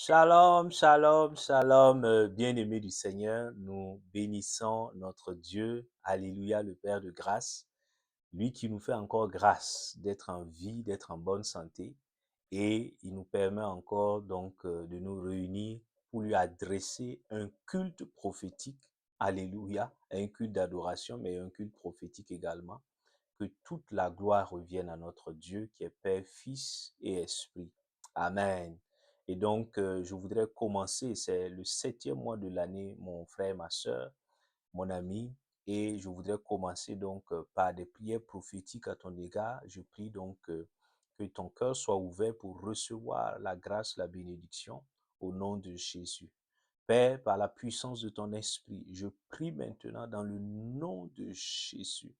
Shalom, shalom, shalom, bien-aimés du Seigneur, nous bénissons notre Dieu, Alléluia, le Père de grâce, lui qui nous fait encore grâce d'être en vie, d'être en bonne santé, et il nous permet encore donc de nous réunir pour lui adresser un culte prophétique, Alléluia, un culte d'adoration, mais un culte prophétique également. Que toute la gloire revienne à notre Dieu qui est Père, Fils et Esprit. Amen. Et donc, je voudrais commencer, c'est le 7e mois de l'année, mon frère, ma soeur, mon ami, et je voudrais commencer donc par des prières prophétiques à ton égard. Je prie donc que ton cœur soit ouvert pour recevoir la grâce, la bénédiction au nom de Jésus. Père, par la puissance de ton esprit, je prie maintenant dans le nom de Jésus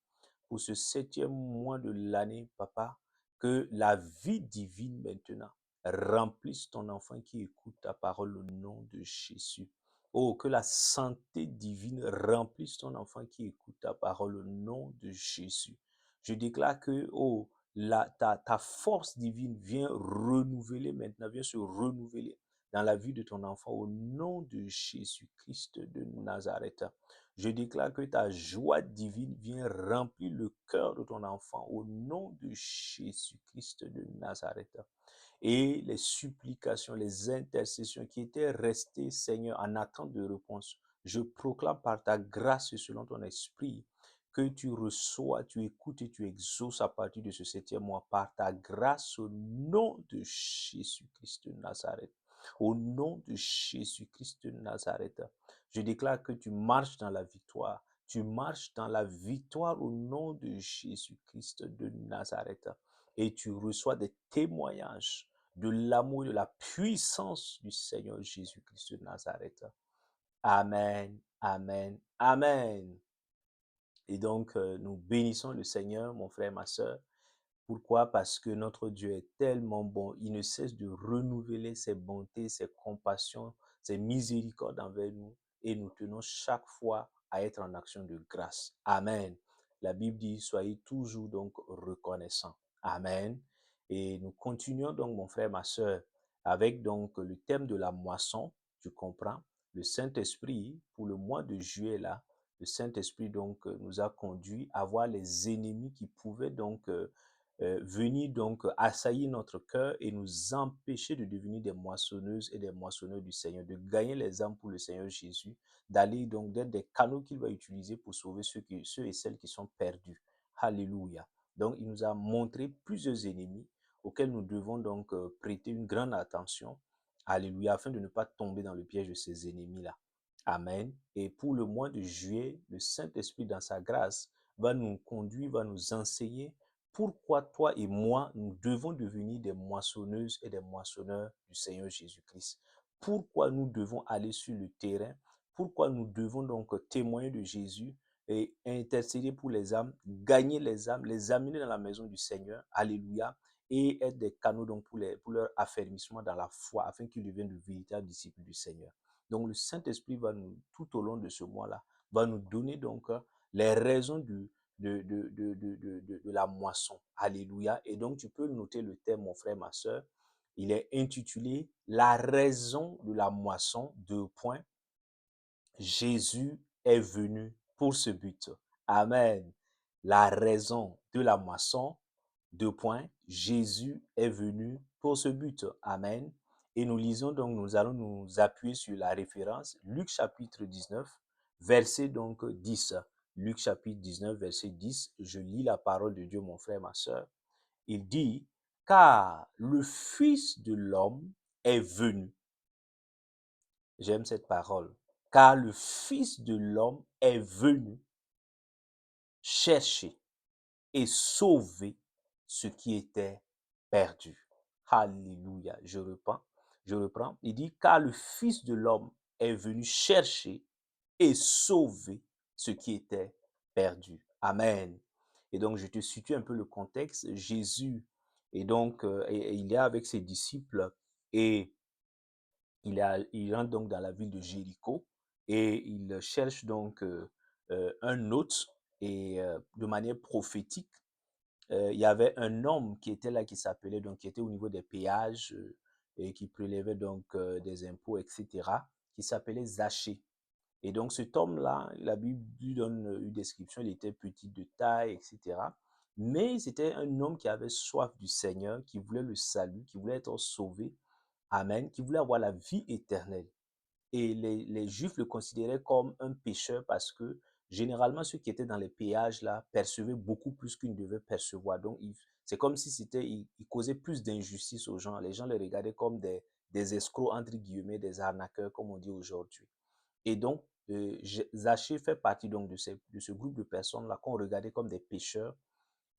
pour ce 7e mois de l'année, papa, que la vie divine maintenant remplisse ton enfant qui écoute ta parole au nom de Jésus. Oh, que la santé divine remplisse ton enfant qui écoute ta parole au nom de Jésus. Je déclare que, oh, ta force divine vient renouveler maintenant, vient se renouveler dans la vie de ton enfant au nom de Jésus-Christ de Nazareth. Je déclare que ta joie divine vient remplir le cœur de ton enfant au nom de Jésus-Christ de Nazareth. Et les supplications, les intercessions qui étaient restées, Seigneur, en attente de réponse, je proclame par ta grâce et selon ton esprit que tu reçois, tu écoutes et tu exauces à partir de ce 7e mois par ta grâce au nom de Jésus-Christ de Nazareth. Au nom de Jésus-Christ de Nazareth, je déclare que tu marches dans la victoire. Tu marches dans la victoire au nom de Jésus-Christ de Nazareth. Et tu reçois des témoignages de l'amour et de la puissance du Seigneur Jésus-Christ de Nazareth. Amen, amen, amen. Et donc, nous bénissons le Seigneur, mon frère, ma soeur. Pourquoi? Parce que notre Dieu est tellement bon. Il ne cesse de renouveler ses bontés, ses compassions, ses miséricordes envers nous. Et nous tenons chaque fois à être en action de grâce. Amen. La Bible dit, soyez toujours donc reconnaissants. Amen. Et nous continuons donc, mon frère, ma soeur, avec donc le thème de la moisson. Tu comprends? Le Saint-Esprit, pour le mois de juillet, là, le Saint-Esprit donc nous a conduits à voir les ennemis qui pouvaient donc venir donc assaillir notre cœur et nous empêcher de devenir des moissonneuses et des moissonneurs du Seigneur, de gagner les âmes pour le Seigneur Jésus, d'aller donc d'être des canaux qu'il va utiliser pour sauver ceux et celles qui sont perdus. Alléluia. Donc, il nous a montré plusieurs ennemis auxquels nous devons donc prêter une grande attention. Alléluia, afin de ne pas tomber dans le piège de ces ennemis-là. Amen. Et pour le mois de juillet, le Saint-Esprit, dans sa grâce, va nous conduire, va nous enseigner pourquoi toi et moi, nous devons devenir des moissonneuses et des moissonneurs du Seigneur Jésus-Christ. Pourquoi nous devons aller sur le terrain, pourquoi nous devons donc témoigner de Jésus et intercéder pour les âmes, gagner les âmes, les amener dans la maison du Seigneur. Alléluia. Et être des canaux donc pour leur affermissement dans la foi, afin qu'ils deviennent de véritables disciples du Seigneur. Donc le Saint-Esprit va nous, tout au long de ce mois-là, va nous donner donc les raisons de la moisson. Alléluia. Et donc, tu peux noter le thème, mon frère, ma soeur. Il est intitulé La raison de la moisson, deux points. Jésus est venu pour ce but. Amen. La raison de la moisson, deux points. Jésus est venu pour ce but. Amen. Et nous lisons donc, nous allons nous appuyer sur la référence Luc chapitre 19, verset donc 10. Luc chapitre 19, verset 10. Je lis la parole de Dieu, mon frère, ma soeur. Il dit, car le Fils de l'homme est venu. J'aime cette parole. Car le Fils de l'homme est venu chercher et sauver ce qui était perdu. Alléluia. Je reprends. Il dit, car le Fils de l'homme est venu chercher et sauver ce qui était perdu. Amen. Et donc, je te situe un peu le contexte. Jésus est donc, il est avec ses disciples et il rentre donc dans la ville de Jéricho et il cherche donc un hôte et de manière prophétique, il y avait un homme qui était là qui s'appelait, donc qui était au niveau des péages, et qui prélevait donc des impôts, etc., qui s'appelait Zachée. Et donc cet homme-là, la Bible lui donne une description, il était petit de taille, etc. Mais c'était un homme qui avait soif du Seigneur, qui voulait le salut, qui voulait être sauvé, Amen, qui voulait avoir la vie éternelle. Et les Juifs le considéraient comme un pécheur parce que généralement ceux qui étaient dans les péages là percevaient beaucoup plus qu'ils ne devaient percevoir. Donc c'est comme si il causait plus d'injustice aux gens. Les gens les regardaient comme des escrocs entre guillemets, des arnaqueurs comme on dit aujourd'hui. Et donc Zachée fait partie donc de ce groupe de personnes là qu'on regardait comme des pécheurs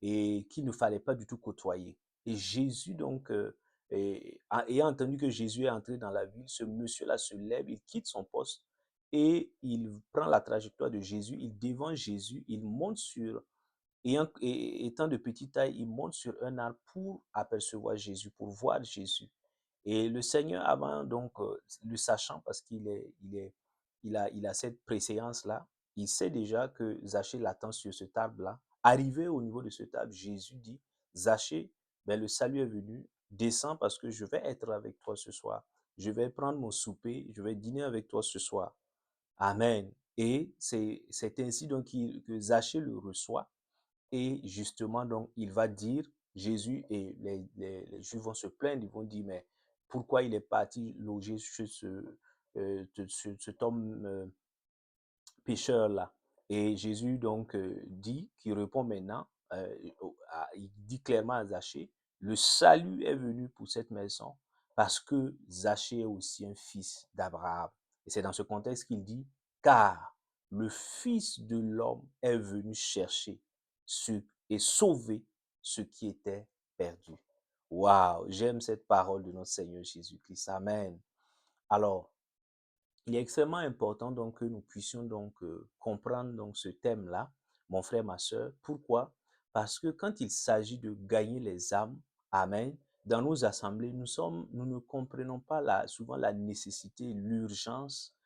et qu'il ne fallait pas du tout côtoyer. Et Jésus, donc, ayant entendu que Jésus est entré dans la ville, ce monsieur-là se lève, il quitte son poste et il prend la trajectoire de Jésus, il devant Jésus, il monte sur, étant de petite taille, il monte sur un arbre pour apercevoir Jésus, pour voir Jésus. Et le Seigneur, avant donc, le sachant, parce il a cette préséance-là, il sait déjà que Zachée l'attend sur ce arbre-là. Arrivé au niveau de ce arbre, Jésus dit, Zachée, ben, le salut est venu, descends parce que je vais être avec toi ce soir. Je vais prendre mon souper, je vais dîner avec toi ce soir. Amen. Et c'est ainsi donc que Zachée le reçoit. Et justement, donc, il va dire, Jésus et les Juifs vont se plaindre, ils vont dire, mais pourquoi il est parti loger chez cet homme pécheur-là? Et Jésus, donc, dit, qui répond maintenant, il dit clairement à Zachée, le salut est venu pour cette maison parce que Zachée est aussi un fils d'Abraham. Et c'est dans ce contexte qu'il dit, car le Fils de l'homme est venu chercher ce, et sauver ce qui était perdu. Waouh, j'aime cette parole de notre Seigneur Jésus-Christ. Amen. Alors, il est extrêmement important donc que nous puissions donc comprendre donc ce thème-là, mon frère, ma soeur. Pourquoi? Parce que quand il s'agit de gagner les âmes, amen, dans nos assemblées, nous ne comprenons pas souvent la nécessité, l'urgence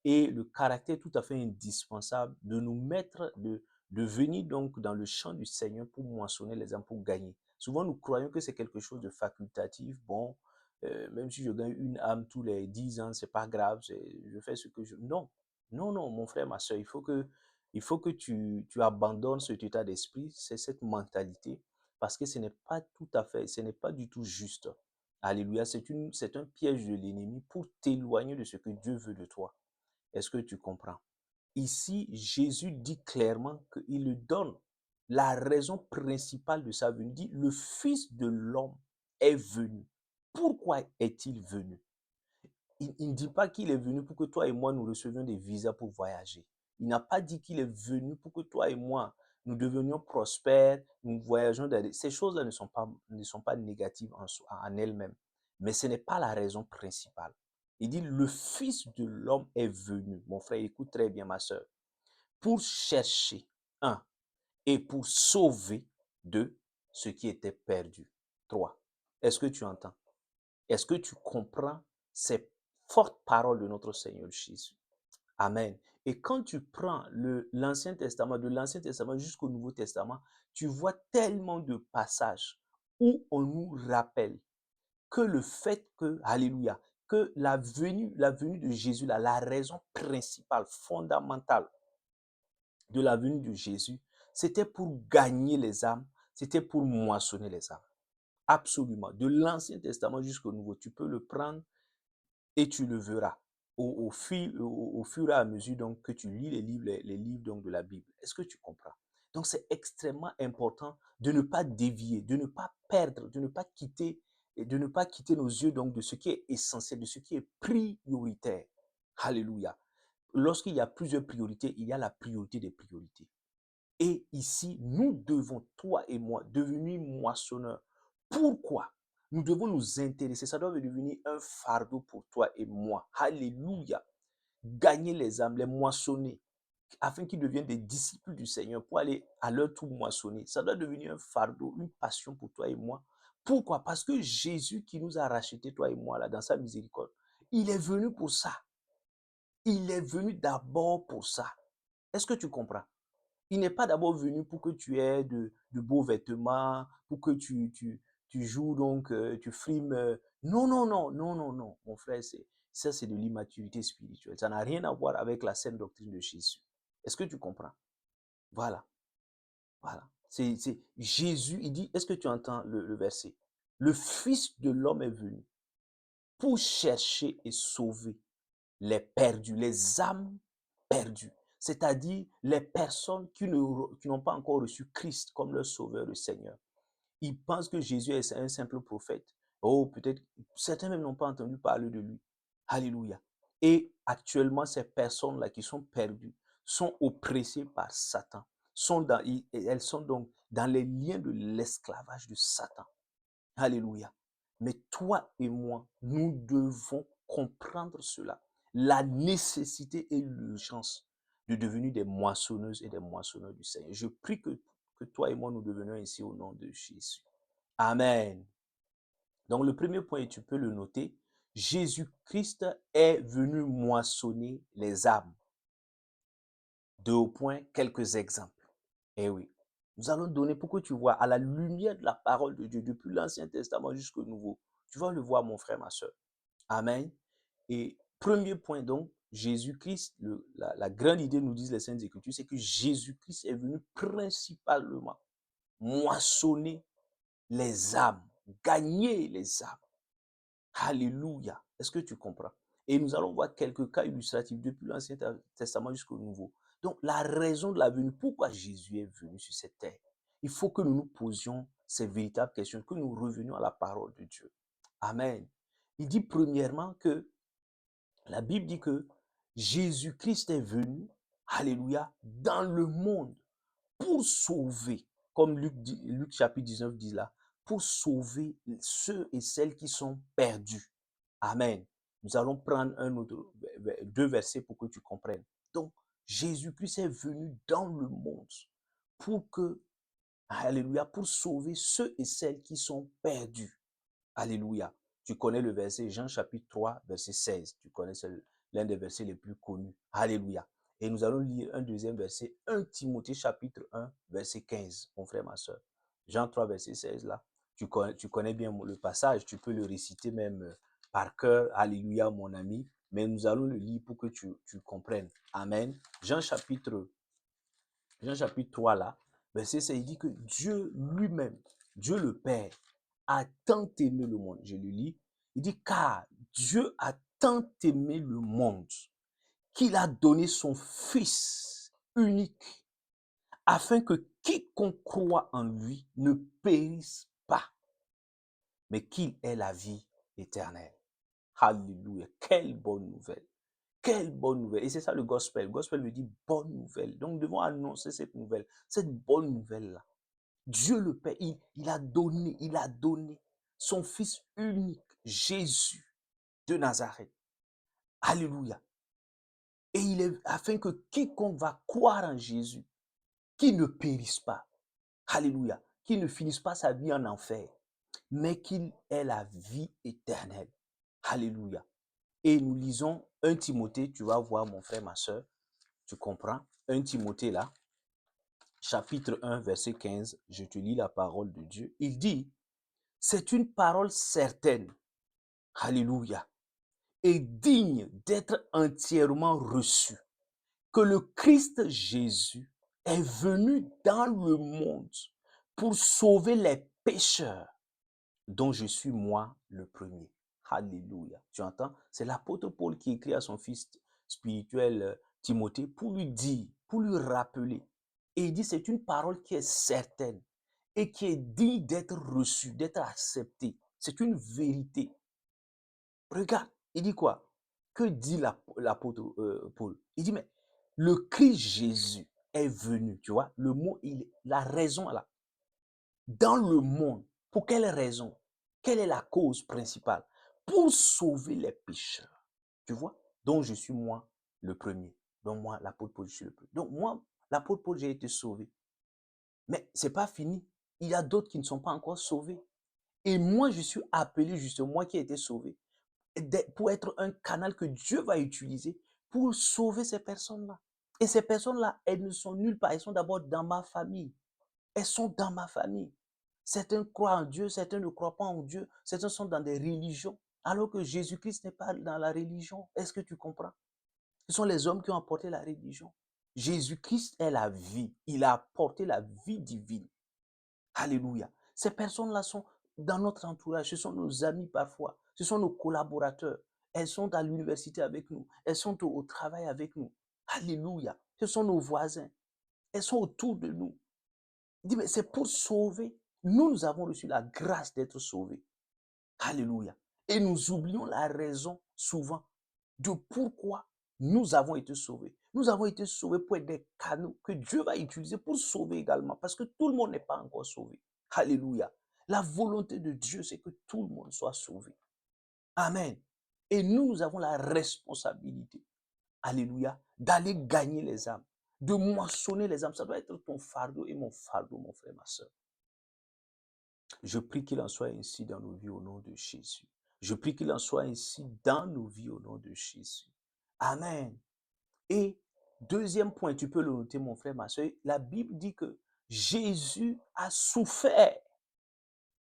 et le caractère tout à fait indispensable de nous mettre, de venir donc dans le champ du Seigneur pour moissonner les âmes, pour gagner. Souvent, nous croyons que c'est quelque chose de facultatif. Bon, même si je gagne une âme tous les 10 ans, c'est pas grave, je fais ce que je... Non, non, non, mon frère, ma soeur, il faut que tu abandonnes cet état d'esprit, c'est cette mentalité, parce que ce n'est pas tout à fait, ce n'est pas du tout juste. Alléluia, c'est un piège de l'ennemi pour t'éloigner de ce que Dieu veut de toi. Est-ce que tu comprends? Ici, Jésus dit clairement qu'il lui donne la raison principale de sa venue. Il dit, le Fils de l'homme est venu. Pourquoi est-il venu? Il ne dit pas qu'il est venu pour que toi et moi nous recevions des visas pour voyager. Il n'a pas dit qu'il est venu pour que toi et moi nous devenions prospères, nous voyageons. Ces choses-là ne sont pas négatives en elles-mêmes. Mais ce n'est pas la raison principale. Il dit, le Fils de l'homme est venu. Mon frère, écoute très bien, ma soeur. Pour chercher, un, et pour sauver, deux, ce qui était perdu. Trois. Est-ce que tu entends? Est-ce que tu comprends ces fortes paroles de notre Seigneur Jésus? Amen. Et quand tu prends l'Ancien Testament, de l'Ancien Testament jusqu'au Nouveau Testament, tu vois tellement de passages où on nous rappelle que le fait que, alléluia, que la venue de Jésus, là, la raison principale, fondamentale de la venue de Jésus, c'était pour gagner les âmes, c'était pour moissonner les âmes. Absolument. De l'Ancien Testament jusqu'au Nouveau, tu peux le prendre et tu le verras au fur et à mesure donc, que tu lis les livres donc, de la Bible. Est-ce que tu comprends? Donc, c'est extrêmement important de ne pas dévier, de ne pas perdre, de ne pas quitter nos yeux donc, de ce qui est essentiel, de ce qui est prioritaire. Alléluia. Lorsqu'il y a plusieurs priorités, il y a la priorité des priorités. Et ici, nous devons, toi et moi, devenir moissonneurs. Pourquoi? Nous devons nous intéresser. Ça doit devenir un fardeau pour toi et moi. Alléluia. Gagner les âmes, les moissonner, afin qu'ils deviennent des disciples du Seigneur pour aller à leur tour moissonner. Ça doit devenir un fardeau, une passion pour toi et moi. Pourquoi? Parce que Jésus qui nous a rachetés, toi et moi, là, dans sa miséricorde, il est venu pour ça. Il est venu d'abord pour ça. Est-ce que tu comprends? Il n'est pas d'abord venu pour que tu aies de beaux vêtements, pour que tu joues donc, tu frimes Non, non, non, non, non, non, mon frère, ça c'est de l'immaturité spirituelle. Ça n'a rien à voir avec la saine doctrine de Jésus. Est-ce que tu comprends? Voilà, voilà. Jésus, il dit, est-ce que tu entends le verset? Le Fils de l'homme est venu pour chercher et sauver les perdus, les âmes perdues. C'est-à-dire les personnes qui n'ont pas encore reçu Christ comme leur sauveur et Seigneur. Ils pensent que Jésus est un simple prophète. Oh, peut-être, certains même n'ont pas entendu parler de lui. Alléluia. Et actuellement, ces personnes-là qui sont perdues sont oppressées par Satan. Elles sont donc dans les liens de l'esclavage de Satan. Alléluia. Mais toi et moi, nous devons comprendre cela. La nécessité et l'urgence de devenir des moissonneuses et des moissonneurs du Seigneur. Je prie que toi et moi, nous devenions ici au nom de Jésus. Amen. Donc le premier point, et tu peux le noter, Jésus-Christ est venu moissonner les âmes. Deux points, quelques exemples. Eh oui. Nous allons donner, pour que tu vois, à la lumière de la parole de Dieu, depuis l'Ancien Testament jusqu'au Nouveau. Tu vas le voir, mon frère, ma soeur. Amen. Et premier point, donc, Jésus-Christ, la grande idée, nous disent les Saintes Écritures, c'est que Jésus-Christ est venu principalement moissonner les âmes, gagner les âmes. Alléluia. Est-ce que tu comprends? Et nous allons voir quelques cas illustratifs depuis l'Ancien Testament jusqu'au Nouveau. Donc, la raison de la venue, pourquoi Jésus est venu sur cette terre? Il faut que nous nous posions ces véritables questions, que nous revenions à la parole de Dieu. Amen. Il dit premièrement que, la Bible dit que Jésus-Christ est venu, alléluia, dans le monde pour sauver, comme Luc chapitre 19 dit là, pour sauver ceux et celles qui sont perdus. Amen. Nous allons prendre deux versets pour que tu comprennes. Donc, Jésus-Christ est venu dans le monde pour que, alléluia, pour sauver ceux et celles qui sont perdus. Alléluia. Tu connais le verset Jean chapitre 3, verset 16. Tu connais, c'est l'un des versets les plus connus. Alléluia. Et nous allons lire un deuxième verset, 1 Timothée chapitre 1, verset 15, mon frère, ma soeur. Jean 3, verset 16, là. Tu connais bien le passage, tu peux le réciter même par cœur. Alléluia, mon ami. Mais nous allons le lire pour que tu comprennes. Amen. Jean chapitre 3 là, verset 16, il dit que Dieu lui-même, Dieu le Père, a tant aimé le monde. Je le lis. Il dit, car Dieu a tant aimé le monde qu'il a donné son Fils unique, afin que quiconque croit en lui ne périsse pas, mais qu'il ait la vie éternelle. Alléluia. Quelle bonne nouvelle. Quelle bonne nouvelle. Et c'est ça le gospel. Le gospel veut dire bonne nouvelle. Donc nous devons annoncer cette nouvelle, cette bonne nouvelle-là. Dieu le Père, il a donné son Fils unique, Jésus de Nazareth. Alléluia. Et il est afin que quiconque va croire en Jésus, qu'il ne périsse pas. Alléluia. Qu'il ne finisse pas sa vie en enfer, mais qu'il ait la vie éternelle. Alléluia. Et nous lisons 1 Timothée, tu vas voir mon frère, ma soeur, tu comprends? 1 Timothée là, chapitre 1, verset 15, je te lis la parole de Dieu. Il dit, c'est une parole certaine, alléluia, et digne d'être entièrement reçue, que le Christ Jésus est venu dans le monde pour sauver les pécheurs, dont je suis moi le premier. Alléluia. Tu entends? C'est l'apôtre Paul qui écrit à son fils spirituel Timothée pour lui dire, pour lui rappeler. Et il dit, c'est une parole qui est certaine et qui est digne d'être reçue, d'être acceptée. C'est une vérité. Regarde, il dit quoi? Que dit l'apôtre Paul? Il dit, mais le Christ Jésus est venu, tu vois, le mot, la raison là, dans le monde. Pour quelle raison? Quelle est la cause principale? Pour sauver les pécheurs, tu vois, dont je suis moi le premier. Donc moi, l'apôtre Paul, je suis le premier. Donc moi, l'apôtre Paul, j'ai été sauvé. Mais c'est pas fini. Il y a d'autres qui ne sont pas encore sauvés. Et moi, je suis appelé, justement, moi qui ai été sauvé, pour être un canal que Dieu va utiliser pour sauver ces personnes-là. Et ces personnes-là, elles ne sont nulle part. Elles sont d'abord dans ma famille. Elles sont dans ma famille. Certains croient en Dieu, certains ne croient pas en Dieu, certains sont dans des religions, alors que Jésus-Christ n'est pas dans la religion. Est-ce que tu comprends? Ce sont les hommes qui ont apporté la religion. Jésus-Christ est la vie. Il a apporté la vie divine. Alléluia. Ces personnes-là sont dans notre entourage. Ce sont nos amis parfois. Ce sont nos collaborateurs. Elles sont à l'université avec nous. Elles sont au travail avec nous. Alléluia. Ce sont nos voisins. Elles sont autour de nous. Il dit, mais c'est pour sauver. Nous avons reçu la grâce d'être sauvés. Alléluia. Et nous oublions la raison souvent de pourquoi nous avons été sauvés. Nous avons été sauvés pour être des canaux que Dieu va utiliser pour sauver également, parce que tout le monde n'est pas encore sauvé. Alléluia. La volonté de Dieu, c'est que tout le monde soit sauvé. Amen. Et nous avons la responsabilité, alléluia, d'aller gagner les âmes, de moissonner les âmes. Ça doit être ton fardeau et mon fardeau, mon frère, ma soeur. Je prie qu'il en soit ainsi dans nos vies au nom de Jésus. Je prie qu'il en soit ainsi dans nos vies au nom de Jésus. Amen. Et deuxième point, tu peux le noter, mon frère, ma soeur, la Bible dit que Jésus a souffert.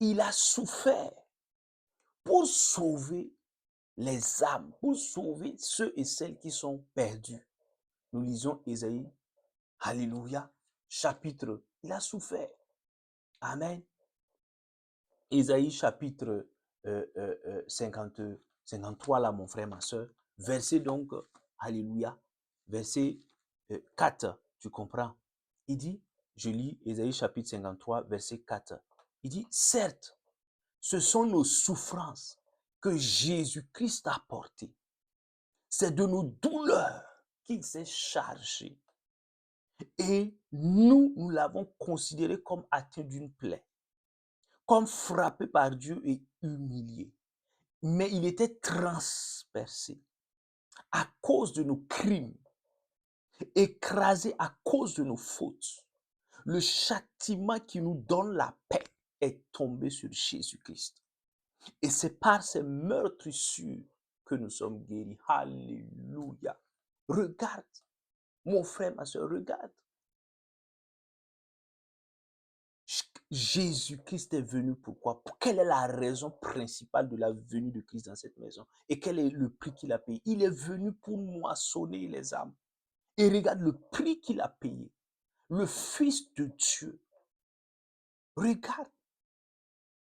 Il a souffert pour sauver les âmes, pour sauver ceux et celles qui sont perdus. Nous lisons Ésaïe, alléluia, chapitre, il a souffert. Amen. Ésaïe chapitre 53, là, mon frère, ma soeur, verset donc, alléluia, verset 4, tu comprends? Il dit, je lis Ésaïe chapitre 53, verset 4, il dit, certes, ce sont nos souffrances que Jésus-Christ a portées. C'est de nos douleurs qu'il s'est chargé. Et nous l'avons considéré comme atteint d'une plaie, comme frappé par Dieu et humilié. Mais il était transpercé à cause de nos crimes, écrasé à cause de nos fautes. Le châtiment qui nous donne la paix est tombé sur Jésus-Christ. Et c'est par ces meurtrissures que nous sommes guéris. Alléluia. Regarde, mon frère, ma soeur, regarde. Jésus-Christ est venu pourquoi? Quelle est la raison principale de la venue de Christ dans cette maison? Et quel est le prix qu'il a payé? Il est venu pour moissonner les âmes. Et regarde le prix qu'il a payé. Le Fils de Dieu. Regarde.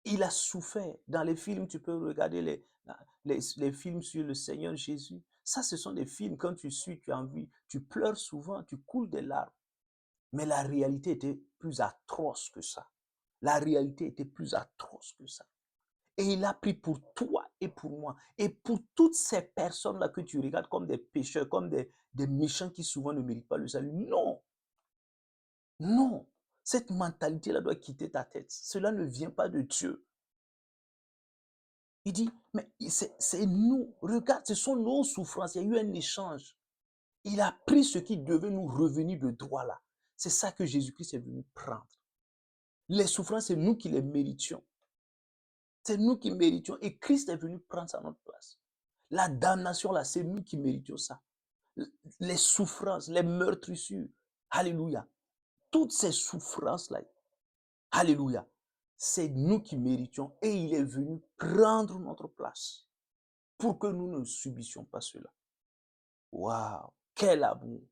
Il a souffert. Dans les films, tu peux regarder les films sur le Seigneur Jésus. Ça, ce sont des films, quand tu suis, tu as envie, tu pleures souvent, tu coules des larmes. Mais la réalité était plus atroce que ça. La réalité était plus atroce que ça. Et il a pris pour toi et pour moi. Et pour toutes ces personnes-là que tu regardes comme des pécheurs, comme des méchants qui souvent ne méritent pas le salut. Non, non. Cette mentalité-là doit quitter ta tête. Cela ne vient pas de Dieu. Il dit, mais c'est nous. Regarde, ce sont nos souffrances. Il y a eu un échange. Il a pris ce qui devait nous revenir de droit là. C'est ça que Jésus-Christ est venu prendre. Les souffrances, c'est nous qui les méritions. C'est nous qui méritions. Et Christ est venu prendre ça à notre place. La damnation là, c'est nous qui méritions ça. Les souffrances, les meurtrissures. Alléluia. Toutes ces souffrances là. Alléluia. C'est nous qui méritions. Et il est venu prendre notre place pour que nous ne subissions pas cela. Waouh, quel amour!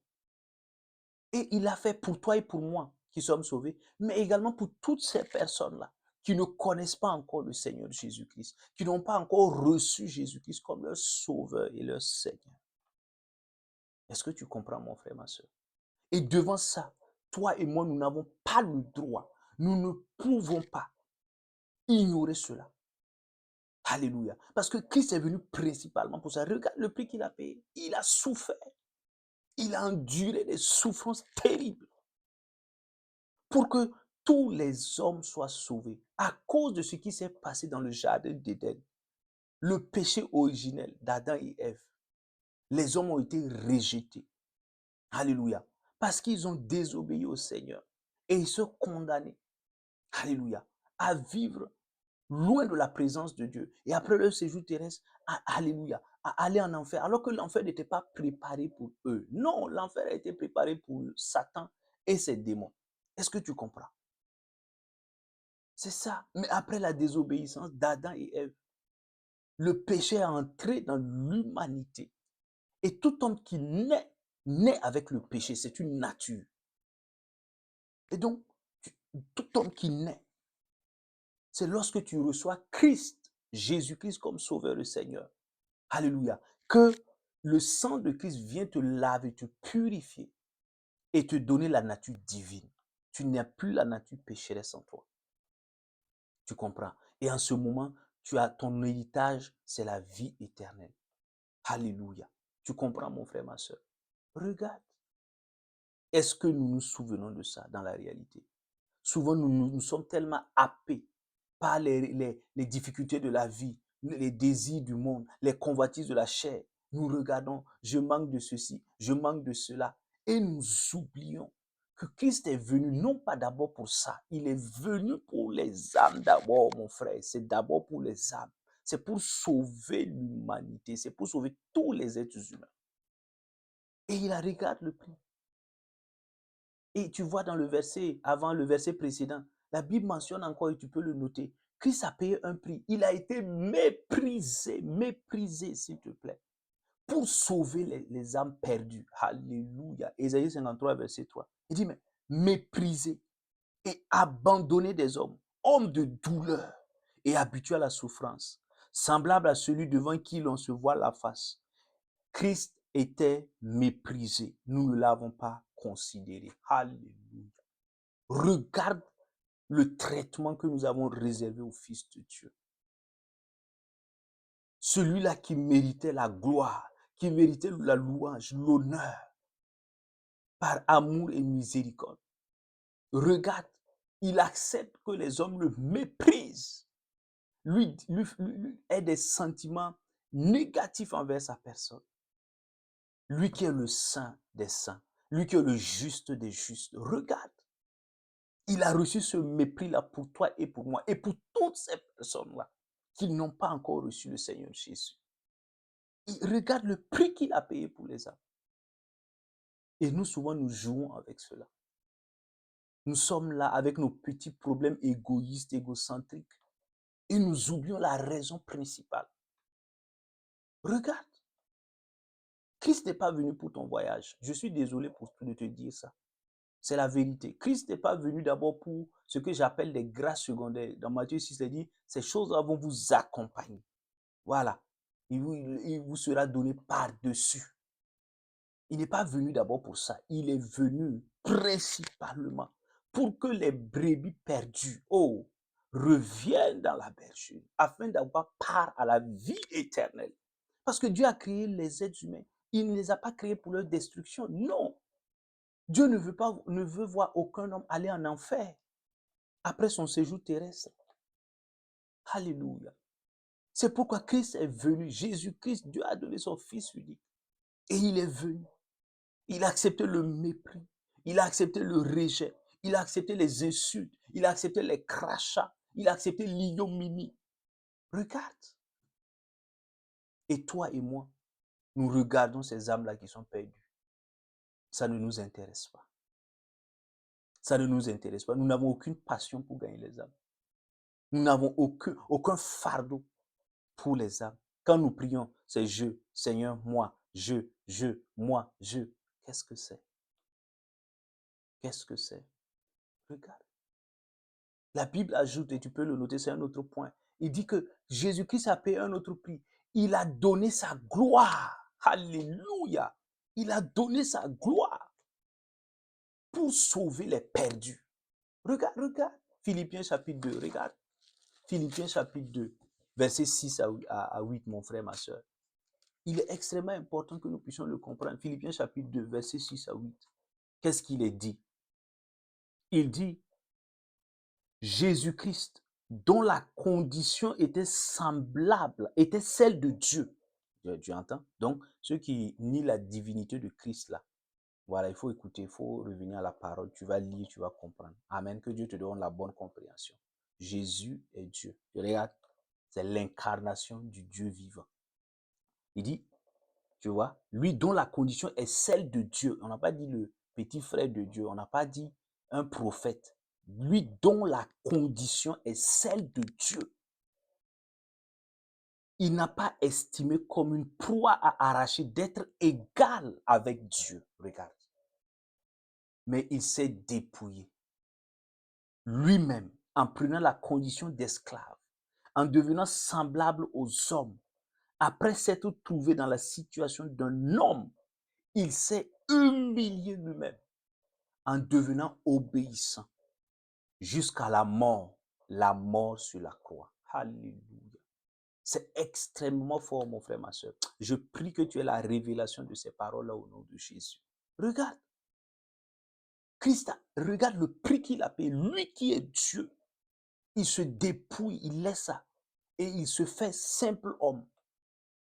Et il l'a fait pour toi et pour moi qui sommes sauvés, mais également pour toutes ces personnes-là qui ne connaissent pas encore le Seigneur Jésus-Christ, qui n'ont pas encore reçu Jésus-Christ comme leur sauveur et leur Seigneur. Est-ce que tu comprends, mon frère, ma soeur? Et devant ça, toi et moi, nous n'avons pas le droit, nous ne pouvons pas ignorer cela. Alléluia. Parce que Christ est venu principalement pour ça. Regarde le prix qu'il a payé. Il a souffert. Il a enduré des souffrances terribles pour que tous les hommes soient sauvés à cause de ce qui s'est passé dans le jardin d'Éden. Le péché originel d'Adam et Ève. Les hommes ont été rejetés. Alléluia. Parce qu'ils ont désobéi au Seigneur. Et ils sont condamnés. Alléluia. À vivre loin de la présence de Dieu. Et après leur séjour terrestre, alléluia, à aller en enfer. Alors que l'enfer n'était pas préparé pour eux. Non, l'enfer a été préparé pour Satan et ses démons. Est-ce que tu comprends? C'est ça. Mais après la désobéissance d'Adam et Ève, le péché est entré dans l'humanité. Et tout homme qui naît avec le péché. C'est une nature. Et donc, tout homme qui naît, c'est lorsque tu reçois Christ, Jésus-Christ comme Sauveur et Seigneur. Alléluia. Que le sang de Christ vient te laver, te purifier et te donner la nature divine. Tu n'as plus la nature pécheresse en toi. Tu comprends? Et en ce moment, tu as ton héritage, c'est la vie éternelle. Alléluia. Tu comprends, mon frère, ma soeur? Regarde. Est-ce que nous nous souvenons de ça dans la réalité? Souvent, nous sommes tellement happés par les difficultés de la vie, les désirs du monde, les convoitises de la chair. Nous regardons, je manque de ceci, je manque de cela. Et nous oublions que Christ est venu non pas d'abord pour ça, il est venu pour les âmes d'abord, mon frère. C'est d'abord pour les âmes. C'est pour sauver l'humanité, c'est pour sauver tous les êtres humains. Et il regarde le prix. Et tu vois dans le verset, avant le verset précédent, la Bible mentionne encore, et tu peux le noter, Christ a payé un prix. Il a été méprisé, s'il te plaît, pour sauver les âmes perdues. Alléluia. Ésaïe 53, verset 3. Il dit, mais méprisé et abandonné des hommes, homme de douleur et habitué à la souffrance, semblable à celui devant qui l'on se voit la face. Christ était méprisé. Nous ne l'avons pas considéré. Alléluia. Regarde le traitement que nous avons réservé au Fils de Dieu. Celui-là qui méritait la gloire, qui méritait la louange, l'honneur, par amour et miséricorde. Regarde, il accepte que les hommes le méprisent. Lui ait des sentiments négatifs envers sa personne. Lui qui est le saint des saints, lui qui est le juste des justes. Regarde. Il a reçu ce mépris-là pour toi et pour moi et pour toutes ces personnes-là qui n'ont pas encore reçu le Seigneur Jésus. Il regarde le prix qu'il a payé pour les âmes. Et nous, souvent, nous jouons avec cela. Nous sommes là avec nos petits problèmes égoïstes, égocentriques. Et nous oublions la raison principale. Regarde. Christ n'est pas venu pour ton voyage. Je suis désolé de te dire ça. C'est la vérité. Christ n'est pas venu d'abord pour ce que j'appelle les grâces secondaires. Dans Matthieu 6, il dit, ces choses-là vont vous accompagner. Voilà. Il vous sera donné par-dessus. Il n'est pas venu d'abord pour ça. Il est venu principalement pour que les brebis perdues, reviennent dans la bergerie afin d'avoir part à la vie éternelle. Parce que Dieu a créé les êtres humains. Il ne les a pas créés pour leur destruction. Non. Dieu ne veut voir aucun homme aller en enfer après son séjour terrestre. Alléluia. C'est pourquoi Christ est venu. Jésus-Christ, Dieu a donné son Fils unique. Et il est venu. Il a accepté le mépris. Il a accepté le rejet. Il a accepté les insultes. Il a accepté les crachats. Il a accepté l'ignominie. Regarde. Et toi et moi, nous regardons ces âmes-là qui sont perdues. Ça ne nous intéresse pas. Ça ne nous intéresse pas. Nous n'avons aucune passion pour gagner les âmes. Nous n'avons aucun fardeau pour les âmes. Quand nous prions, c'est je, Seigneur, moi, moi, je. Qu'est-ce que c'est? Qu'est-ce que c'est? Regarde. La Bible ajoute, et tu peux le noter, c'est un autre point. Il dit que Jésus-Christ a payé un autre prix. Il a donné sa gloire. Alléluia. Il a donné sa gloire pour sauver les perdus. Regarde. Philippiens chapitre 2, regarde. Philippiens chapitre 2, verset 6 à 8, mon frère, ma soeur. Il est extrêmement important que nous puissions le comprendre. Philippiens chapitre 2, verset 6 à 8. Qu'est-ce qu'il est dit? Il dit, Jésus-Christ, dont la condition était semblable, était celle de Dieu. Tu entends? Donc, ceux qui nient la divinité de Christ là, voilà, il faut écouter, il faut revenir à la parole. Tu vas lire, tu vas comprendre. Amen. Que Dieu te donne la bonne compréhension. Jésus est Dieu. Regarde, c'est l'incarnation du Dieu vivant. Il dit, tu vois, lui dont la condition est celle de Dieu. On n'a pas dit le petit frère de Dieu. On n'a pas dit un prophète. lui dont la condition est celle de Dieu, il n'a pas estimé comme une proie à arracher d'être égal avec Dieu. Regarde. Mais il s'est dépouillé lui-même en prenant la condition d'esclave, en devenant semblable aux hommes. Après s'être trouvé dans la situation d'un homme, il s'est humilié lui-même en devenant obéissant jusqu'à la mort sur la croix. Alléluia. C'est extrêmement fort, mon frère, ma soeur. Je prie que tu aies la révélation de ces paroles-là au nom de Jésus. Regarde, Christ, regarde le prix qu'il a payé. Lui qui est Dieu, il se dépouille, il laisse ça. Et il se fait simple homme,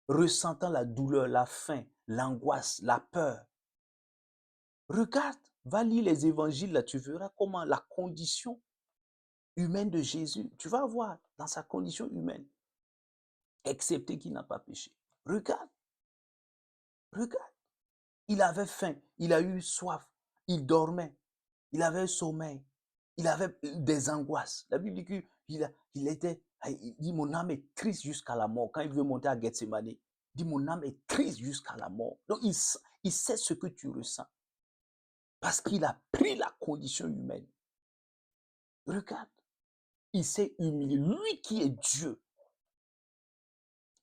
ressentant la douleur, la faim, l'angoisse, la peur. Regarde, va lire les évangiles, là, tu verras comment la condition humaine de Jésus, tu vas voir dans sa condition humaine, excepté qu'il n'a pas péché. Regarde, regarde. Il avait faim, il a eu soif, il dormait, il avait sommeil, il avait des angoisses. La Bible dit il dit mon âme est triste jusqu'à la mort. Quand il veut monter à Gethsemane, il dit mon âme est triste jusqu'à la mort. Donc il sait ce que tu ressens parce qu'il a pris la condition humaine. Regarde, il s'est humilié. Lui qui est Dieu,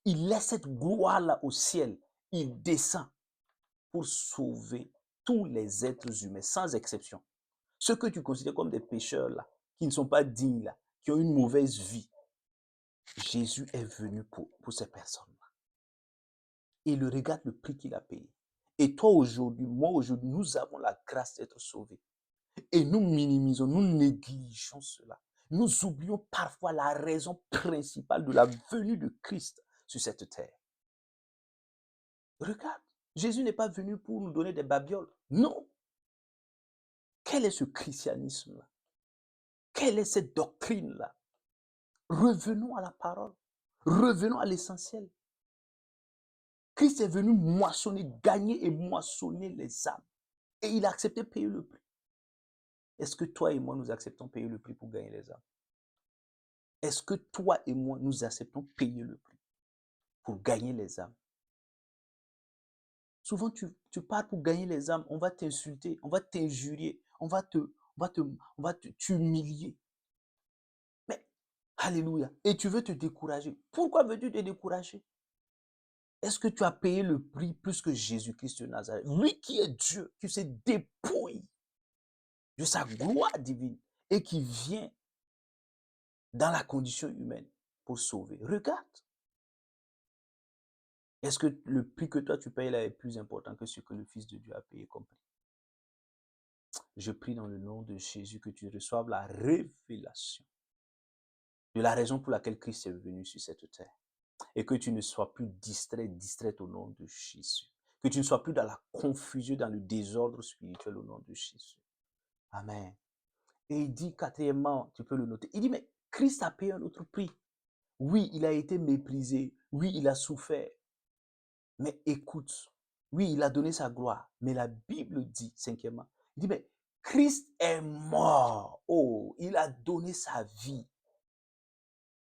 il laisse cette gloire-là au ciel. Il descend pour sauver tous les êtres humains, sans exception. Ceux que tu considères comme des pécheurs, là, qui ne sont pas dignes, là, qui ont une mauvaise vie, Jésus est venu pour ces personnes-là. Et le regarde le prix qu'il a payé. Et toi aujourd'hui, moi aujourd'hui, nous avons la grâce d'être sauvés. Et nous minimisons, nous négligeons cela. Nous oublions parfois la raison principale de la venue de Christ sur cette terre. Regarde, Jésus n'est pas venu pour nous donner des babioles. Non. Quel est ce christianisme-là? Quelle est cette doctrine-là? Revenons à la parole. Revenons à l'essentiel. Christ est venu moissonner, gagner et moissonner les âmes. Et il a accepté de payer le prix. Est-ce que toi et moi, nous acceptons de payer le prix pour gagner les âmes? Est-ce que toi et moi, nous acceptons de payer le prix pour gagner les âmes? Souvent, tu pars pour gagner les âmes, on va t'insulter, on va t'injurier, on va t'humilier. Mais, alléluia. Et tu veux te décourager. Pourquoi veux-tu te décourager? Est-ce que tu as payé le prix plus que Jésus-Christ de Nazareth? Lui qui est Dieu, qui se dépouille de sa gloire divine et qui vient dans la condition humaine pour sauver. Regarde. Est-ce que le prix que toi tu payes là est plus important que ce que le Fils de Dieu a payé comme prix? Je prie dans le nom de Jésus que tu reçoives la révélation de la raison pour laquelle Christ est venu sur cette terre. Et que tu ne sois plus distrait, distraite au nom de Jésus. Que tu ne sois plus dans la confusion, dans le désordre spirituel au nom de Jésus. Amen. Et il dit quatrièmement, tu peux le noter, il dit mais Christ a payé un autre prix. Oui, il a été méprisé. Oui, il a souffert. Mais écoute, oui, il a donné sa gloire. Mais la Bible dit, cinquièmement, il dit mais Christ est mort. Oh, il a donné sa vie.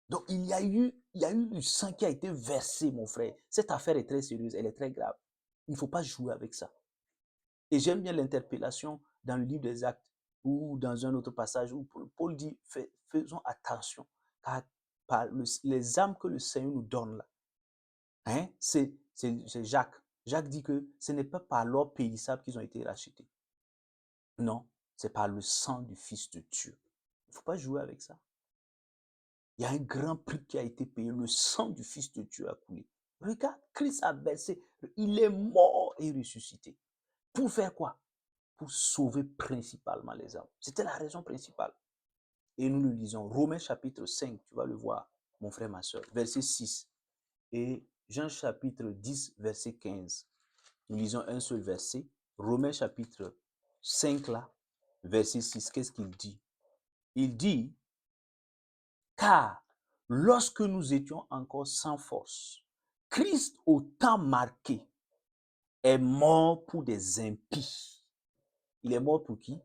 Donc, il y a eu du sang qui a été versé, mon frère. Cette affaire est très sérieuse, elle est très grave. Il ne faut pas jouer avec ça. Et j'aime bien l'interpellation dans le livre des Actes ou dans un autre passage où Paul dit, faisons attention, car par les âmes que le Seigneur nous donne là, hein, c'est Jacques. Jacques dit que ce n'est pas par l'or périssable qu'ils ont été rachetés. Non, c'est par le sang du Fils de Dieu. Il ne faut pas jouer avec ça. Il y a un grand prix qui a été payé. Le sang du Fils de Dieu a coulé. Regarde, Christ a versé. Il est mort et ressuscité. Pour faire quoi? Pour sauver principalement les âmes. C'était la raison principale. Et nous le lisons. Romains chapitre 5, tu vas le voir, mon frère, ma soeur. Verset 6. Et Jean chapitre 10, verset 15. Nous lisons un seul verset. Romains chapitre 5 là, verset 6. Qu'est-ce qu'il dit? Il dit, car lorsque nous étions encore sans force, Christ au temps marqué est mort pour des impies. Il est mort pour qui?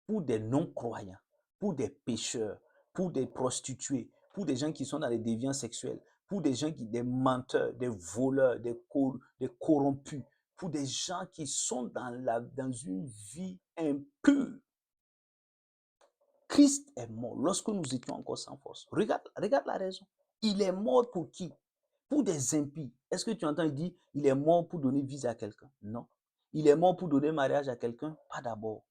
Pour des non-croyants, pour des pécheurs, pour des prostituées, pour des gens qui sont dans les déviants sexuels, pour des gens des menteurs, des voleurs, des corrompus, pour des gens qui sont dans une vie impure. Christ est mort lorsque nous étions encore sans force. Regarde la raison. Il est mort pour qui? Pour des impies. Est-ce que tu entends, il dit, il est mort pour donner vie à quelqu'un? Non. Il est mort pour donner mariage à quelqu'un? Pas d'abord.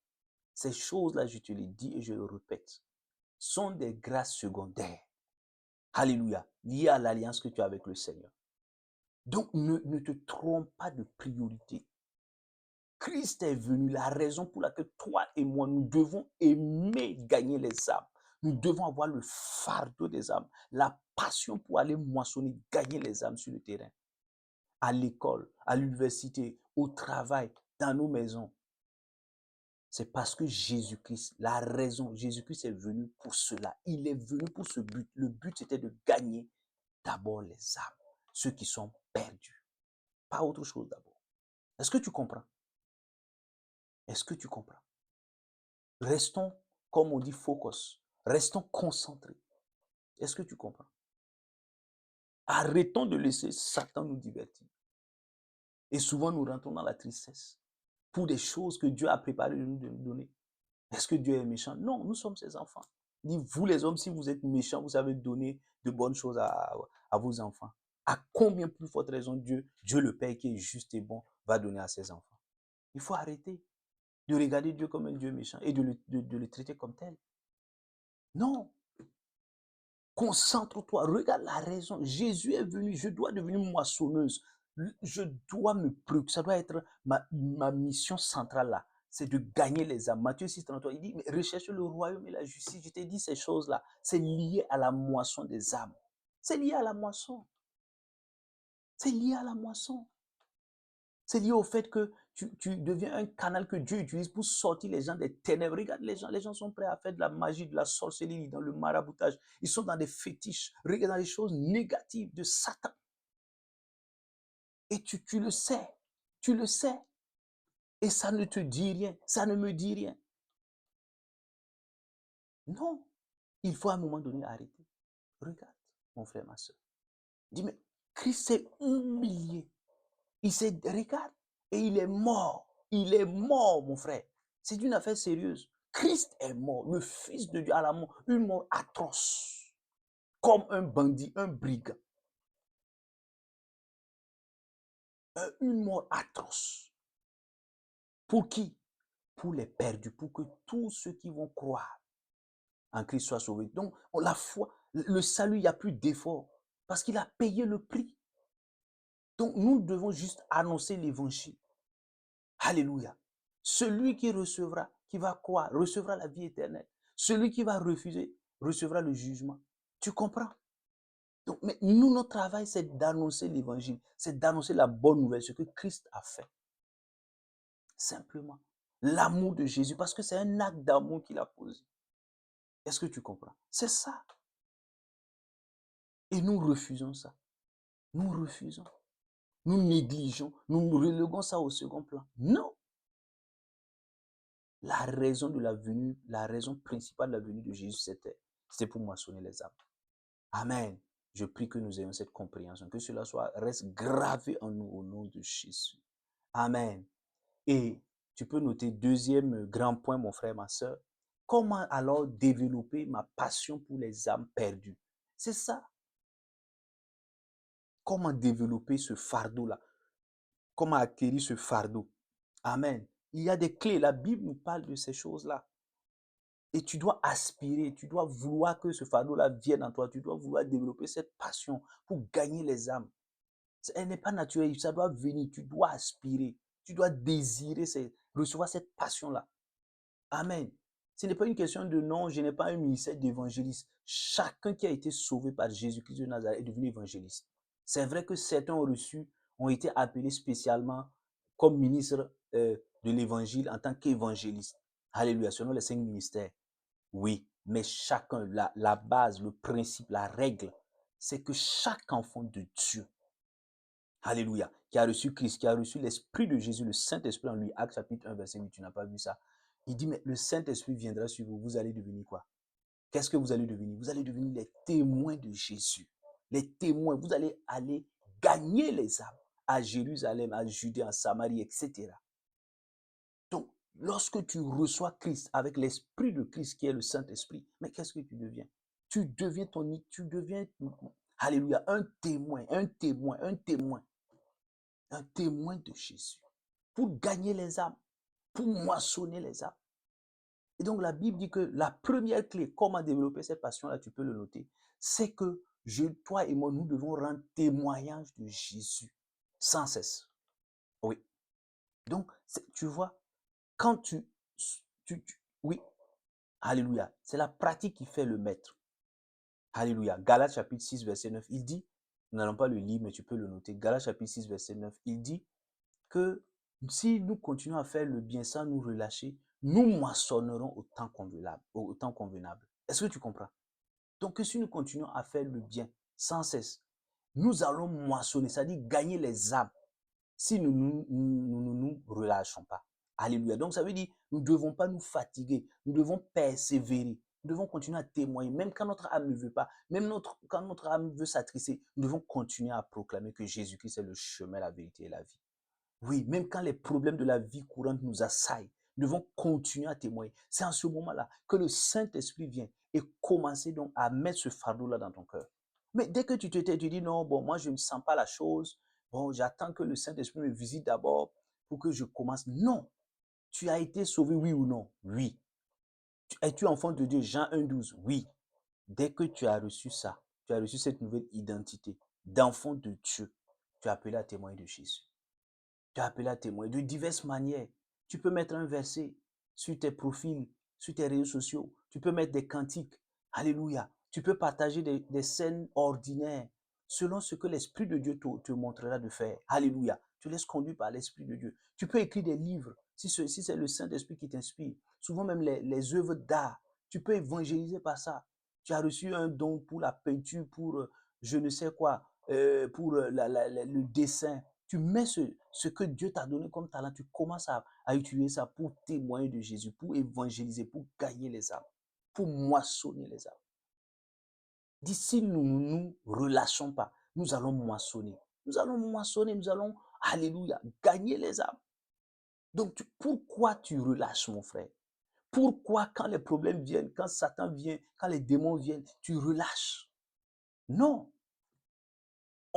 Ces choses-là, je te les dis et je le répète, sont des grâces secondaires. Alléluia. Liées à l'alliance que tu as avec le Seigneur. Donc, ne te trompe pas de priorité. Christ est venu, la raison pour laquelle toi et moi, nous devons aimer gagner les âmes. Nous devons avoir le fardeau des âmes, la passion pour aller moissonner, gagner les âmes sur le terrain, à l'école, à l'université, au travail, dans nos maisons. C'est parce que Jésus-Christ, la raison, Jésus-Christ est venu pour cela. Il est venu pour ce but. Le but, c'était de gagner d'abord les âmes, ceux qui sont perdus. Pas autre chose d'abord. Est-ce que tu comprends? Est-ce que tu comprends? Restons, comme on dit, focus. Restons concentrés. Est-ce que tu comprends? Arrêtons de laisser Satan nous divertir. Et souvent, nous rentrons dans la tristesse pour des choses que Dieu a préparées de nous donner. Est-ce que Dieu est méchant? Non, nous sommes ses enfants. Il dit, vous les hommes, si vous êtes méchants, vous savez donner de bonnes choses à vos enfants. À combien plus forte raison Dieu le Père qui est juste et bon, va donner à ses enfants? Il faut arrêter de regarder Dieu comme un Dieu méchant et de le traiter comme tel. Non. Concentre-toi, regarde la raison. Jésus est venu, je dois devenir moissonneuse. Je dois me préoccuper, ça doit être ma mission centrale là. C'est de gagner les âmes. Matthieu 6, 33, il dit, mais recherchez le royaume et la justice. Je t'ai dit ces choses-là. C'est lié à la moisson des âmes. C'est lié à la moisson. C'est lié à la moisson. C'est lié au fait que tu deviens un canal que Dieu utilise pour sortir les gens des ténèbres. Regarde les gens sont prêts à faire de la magie, de la sorcellerie, dans le maraboutage. Ils sont dans des fétiches, regarde dans les choses négatives de Satan. Et tu le sais, tu le sais. Et ça ne te dit rien, ça ne me dit rien. Non, il faut à un moment donné arrêter. Regarde, mon frère, ma soeur. Dis, mais Christ s'est humilié. Il s'est, regarde, et il est mort. Il est mort, mon frère. C'est une affaire sérieuse. Christ est mort, le Fils de Dieu à la mort, une mort atroce, comme un bandit, un brigand. Une mort atroce. Pour qui? Pour les perdus, pour que tous ceux qui vont croire en Christ soient sauvés. Donc, la foi, le salut, il n'y a plus d'effort, parce qu'il a payé le prix. Donc, nous devons juste annoncer l'évangile. Alléluia. Celui qui recevra, qui va croire, recevra la vie éternelle. Celui qui va refuser, recevra le jugement. Tu comprends? Donc, mais nous, notre travail, c'est d'annoncer l'évangile. C'est d'annoncer la bonne nouvelle, ce que Christ a fait. Simplement. L'amour de Jésus, parce que c'est un acte d'amour qu'il a posé. Est-ce que tu comprends? C'est ça. Et nous refusons ça. Nous refusons. Nous négligeons. Nous reléguons ça au second plan. Non. La raison de la venue, la raison principale de la venue de Jésus, c'était pour moissonner les âmes. Amen. Je prie que nous ayons cette compréhension, que cela reste gravé en nous au nom de Jésus. Amen. Et tu peux noter deuxième grand point, mon frère, ma soeur. Comment alors développer ma passion pour les âmes perdues? C'est ça. Comment développer ce fardeau-là? Comment acquérir ce fardeau? Amen. Il y a des clés. La Bible nous parle de ces choses-là. Et tu dois aspirer, tu dois vouloir que ce fardeau-là vienne en toi. Tu dois vouloir développer cette passion pour gagner les âmes. Elle n'est pas naturelle, ça doit venir. Tu dois aspirer, tu dois désirer, recevoir cette passion-là. Amen. Ce n'est pas une question de non, je n'ai pas un ministère d'évangéliste. Chacun qui a été sauvé par Jésus-Christ de Nazareth est devenu évangéliste. C'est vrai que certains ont été appelés spécialement comme ministres de l'évangile en tant qu'évangélistes. Alléluia, selon les 5 ministères. Oui, mais chacun, la base, le principe, la règle, c'est que chaque enfant de Dieu, alléluia, qui a reçu Christ, qui a reçu l'Esprit de Jésus, le Saint-Esprit en lui, Actes chapitre 1, verset 8, tu n'as pas vu ça. Il dit, mais le Saint-Esprit viendra sur vous, vous allez devenir quoi? qu'est-ce que vous allez devenir? Vous allez devenir les témoins de Jésus. Les témoins, vous allez aller gagner les âmes à Jérusalem, à Judée, en Samarie, etc. Donc, lorsque tu reçois Christ avec l'Esprit de Christ qui est le Saint-Esprit, mais qu'est-ce que tu deviens? Tu deviens, alléluia, un témoin, un témoin, un témoin, un témoin de Jésus pour gagner les âmes, pour moissonner les âmes. Et donc, la Bible dit que la première clé, comment développer cette passion-là, tu peux le noter, c'est que toi et moi, nous devons rendre témoignage de Jésus sans cesse. Oui. Donc, tu vois, quand oui, alléluia, c'est la pratique qui fait le maître. Alléluia. Galates chapitre 6, verset 9, il dit, nous n'allons pas le lire, mais tu peux le noter. Galates chapitre 6, verset 9, il dit que si nous continuons à faire le bien sans nous relâcher, nous moissonnerons au temps convenable. Est-ce que tu comprends? Donc, si nous continuons à faire le bien sans cesse, nous allons moissonner, c'est-à-dire gagner les âmes si nous ne nous relâchons pas. Alléluia. Donc, ça veut dire nous ne devons pas nous fatiguer, nous devons persévérer, nous devons continuer à témoigner, même quand notre âme ne veut pas, même quand notre âme veut s'attrister, nous devons continuer à proclamer que Jésus-Christ est le chemin, la vérité et la vie. Oui, même quand les problèmes de la vie courante nous assaillent, nous devons continuer à témoigner. C'est en ce moment-là que le Saint-Esprit vient et commencer donc à mettre ce fardeau-là dans ton cœur. Mais dès que tu te tais, tu dis non, bon, moi je ne sens pas la chose, bon, j'attends que le Saint-Esprit me visite d'abord pour que je commence. Non, tu as été sauvé, oui ou non? Oui. Es-tu enfant de Dieu? Jean 1,12. Oui. Dès que tu as reçu ça, tu as reçu cette nouvelle identité d'enfant de Dieu, tu es appelé à témoigner de Jésus. Tu es appelé à témoigner de diverses manières. Tu peux mettre un verset sur tes profils, sur tes réseaux sociaux. Tu peux mettre des cantiques. Alléluia. Tu peux partager des scènes ordinaires selon ce que l'Esprit de Dieu te montrera de faire. Alléluia. Tu laisses conduire par l'Esprit de Dieu. Tu peux écrire des livres si c'est le Saint-Esprit qui t'inspire. Souvent même les œuvres d'art. Tu peux évangéliser par ça. Tu as reçu un don pour la peinture, pour je ne sais quoi, pour le dessin. Tu mets ce que Dieu t'a donné comme talent, tu commences à utiliser ça pour témoigner de Jésus, pour évangéliser, pour gagner les âmes, pour moissonner les âmes. D'ici nous ne nous relâchons pas, nous allons moissonner. Nous allons moissonner, nous allons, alléluia, gagner les âmes. Donc, pourquoi tu relâches, mon frère? Pourquoi quand les problèmes viennent, quand Satan vient, quand les démons viennent, tu relâches? Non,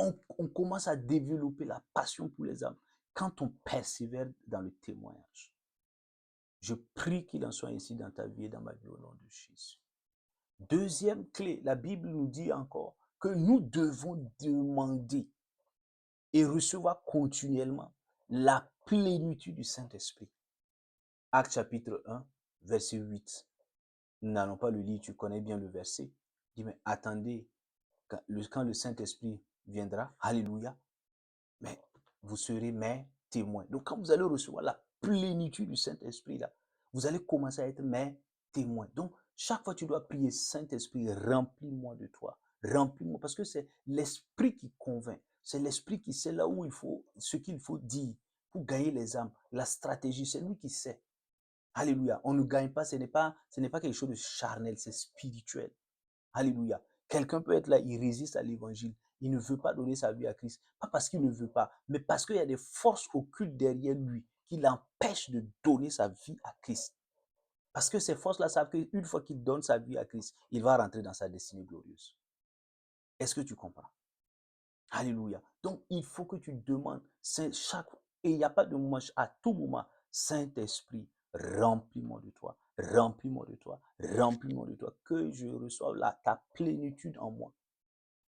on commence à développer la passion pour les âmes quand on persévère dans le témoignage. Je prie qu'il en soit ainsi dans ta vie et dans ma vie au nom de Jésus. Deuxième clé, la Bible nous dit encore que nous devons demander et recevoir continuellement la plénitude du Saint-Esprit. Actes chapitre 1, verset 8. Nous n'allons pas le lire, tu connais bien le verset. Il dit, mais attendez, quand le Saint-Esprit viendra, alléluia, mais vous serez mes témoins. Donc, quand vous allez recevoir la plénitude du Saint-Esprit, là, vous allez commencer à être mes témoins. Donc, chaque fois, tu dois prier, Saint-Esprit, remplis-moi de toi. Remplis-moi, parce que c'est l'Esprit qui convainc. C'est l'Esprit qui sait là où il faut, ce qu'il faut dire pour gagner les âmes. La stratégie, c'est lui qui sait. Alléluia. On ne gagne pas, ce n'est pas quelque chose de charnel, c'est spirituel. Alléluia. Quelqu'un peut être là, il résiste à l'évangile. Il ne veut pas donner sa vie à Christ. Pas parce qu'il ne veut pas, mais parce qu'il y a des forces occultes derrière lui qui l'empêchent de donner sa vie à Christ. Parce que ces forces-là savent qu'une fois qu'il donne sa vie à Christ, il va rentrer dans sa destinée glorieuse. Est-ce que tu comprends? Alléluia. Donc, il faut que tu demandes, et il n'y a pas de moment, à tout moment, Saint-Esprit, remplis-moi de toi, remplis-moi de toi, remplis-moi de toi, que je reçoive ta plénitude en moi,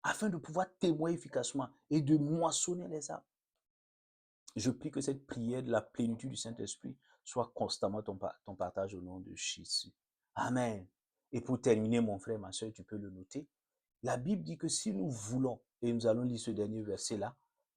afin de pouvoir témoigner efficacement et de moissonner les âmes. Je prie que cette prière de la plénitude du Saint-Esprit soit constamment ton partage au nom de Jésus. Amen. Et pour terminer, mon frère, ma soeur, tu peux le noter. La Bible dit que si nous voulons, et nous allons lire ce dernier verset-là,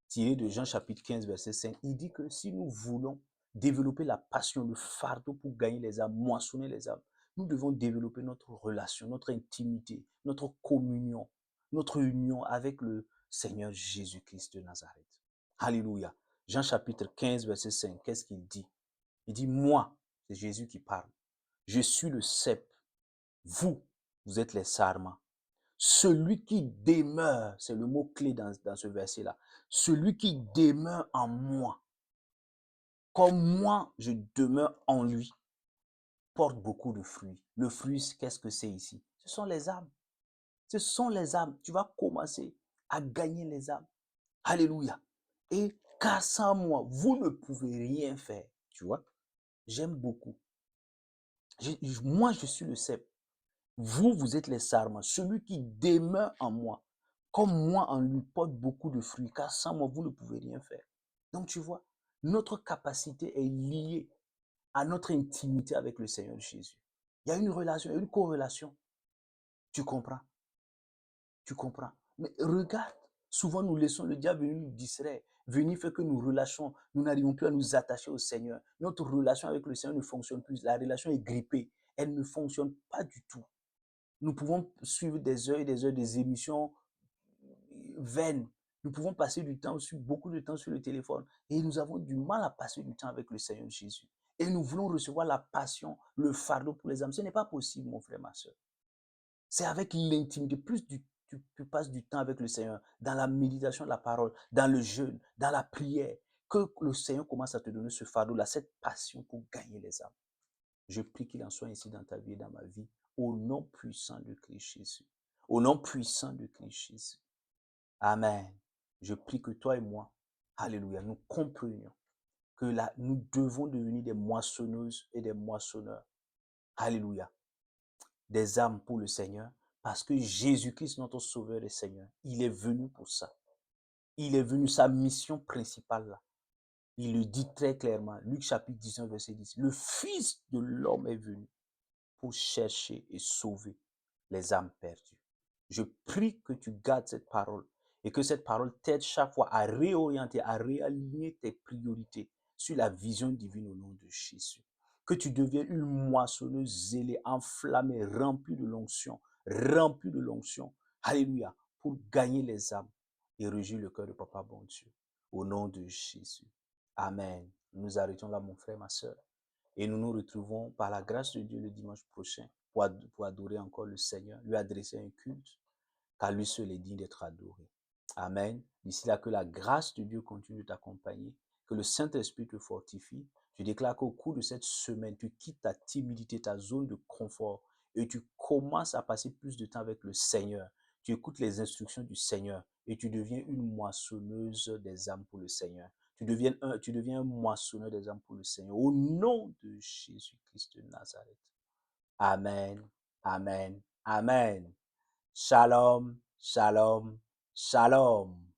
tiré de Jean chapitre 15, verset 5, il dit que si nous voulons développer la passion, le fardeau pour gagner les âmes, moissonner les âmes, nous devons développer notre relation, notre intimité, notre communion, notre union avec le Seigneur Jésus-Christ de Nazareth. Alléluia. Jean chapitre 15, verset 5, qu'est-ce qu'il dit? Il dit, moi, c'est Jésus qui parle, je suis le cep, vous, vous êtes les sarments. Celui qui demeure, c'est le mot-clé dans ce verset-là. Celui qui demeure en moi, comme moi je demeure en lui, porte beaucoup de fruits. Le fruit, qu'est-ce que c'est ici? Ce sont les âmes. Ce sont les âmes. Tu vas commencer à gagner les âmes. Alléluia. Et car sans moi, vous ne pouvez rien faire. Tu vois, j'aime beaucoup. Moi, je suis le cep. Vous, vous êtes les sarments. Celui qui demeure en moi, comme moi en lui, porte beaucoup de fruits, car sans moi, vous ne pouvez rien faire. Donc, tu vois, notre capacité est liée à notre intimité avec le Seigneur Jésus. Il y a une relation, une corrélation. Tu comprends? Tu comprends? Mais regarde, souvent nous laissons le diable venir nous distraire, venir faire que nous relâchons, nous n'arrivons plus à nous attacher au Seigneur. Notre relation avec le Seigneur ne fonctionne plus. La relation est grippée. Elle ne fonctionne pas du tout. Nous pouvons suivre des heures et des heures des émissions vaines. Nous pouvons passer du temps, beaucoup de temps sur le téléphone. Et nous avons du mal à passer du temps avec le Seigneur Jésus. Et nous voulons recevoir la passion, le fardeau pour les âmes. Ce n'est pas possible, mon frère, ma soeur. C'est avec l'intimité. Tu passes du temps avec le Seigneur, dans la méditation de la parole, dans le jeûne, dans la prière, que le Seigneur commence à te donner ce fardeau-là, cette passion pour gagner les âmes. Je prie qu'il en soit ainsi dans ta vie et dans ma vie, au nom puissant de Christ Jésus. Au nom puissant de Christ Jésus. Amen. Je prie que toi et moi, alléluia, nous comprenions que là, nous devons devenir des moissonneuses et des moissonneurs. Alléluia. Des âmes pour le Seigneur, parce que Jésus-Christ, notre Sauveur et Seigneur, il est venu pour ça. Il est venu, sa mission principale là. Il le dit très clairement, Luc chapitre 19, verset 10. Le Fils de l'homme est venu pour chercher et sauver les âmes perdues. Je prie que tu gardes cette parole et que cette parole t'aide chaque fois à réorienter, à réaligner tes priorités sur la vision divine au nom de Jésus. Que tu deviennes une moissonneuse zélée, enflammée, remplie de l'onction, remplie de l'onction. Alléluia. Pour gagner les âmes et régir le cœur de Papa bon Dieu. Au nom de Jésus. Amen. Nous arrêtons là, mon frère, ma soeur. Et nous nous retrouvons par la grâce de Dieu le dimanche prochain pour adorer encore le Seigneur, lui adresser un culte, car lui seul est digne d'être adoré. Amen. D'ici là, que la grâce de Dieu continue de t'accompagner, que le Saint-Esprit te fortifie. Je déclare qu'au cours de cette semaine, tu quittes ta timidité, ta zone de confort, et tu commences à passer plus de temps avec le Seigneur. Tu écoutes les instructions du Seigneur et tu deviens une moissonneuse des âmes pour le Seigneur. Tu deviens un moissonneur des âmes pour le Seigneur. Au nom de Jésus-Christ de Nazareth. Amen. Amen. Amen. Shalom. Shalom. Shalom.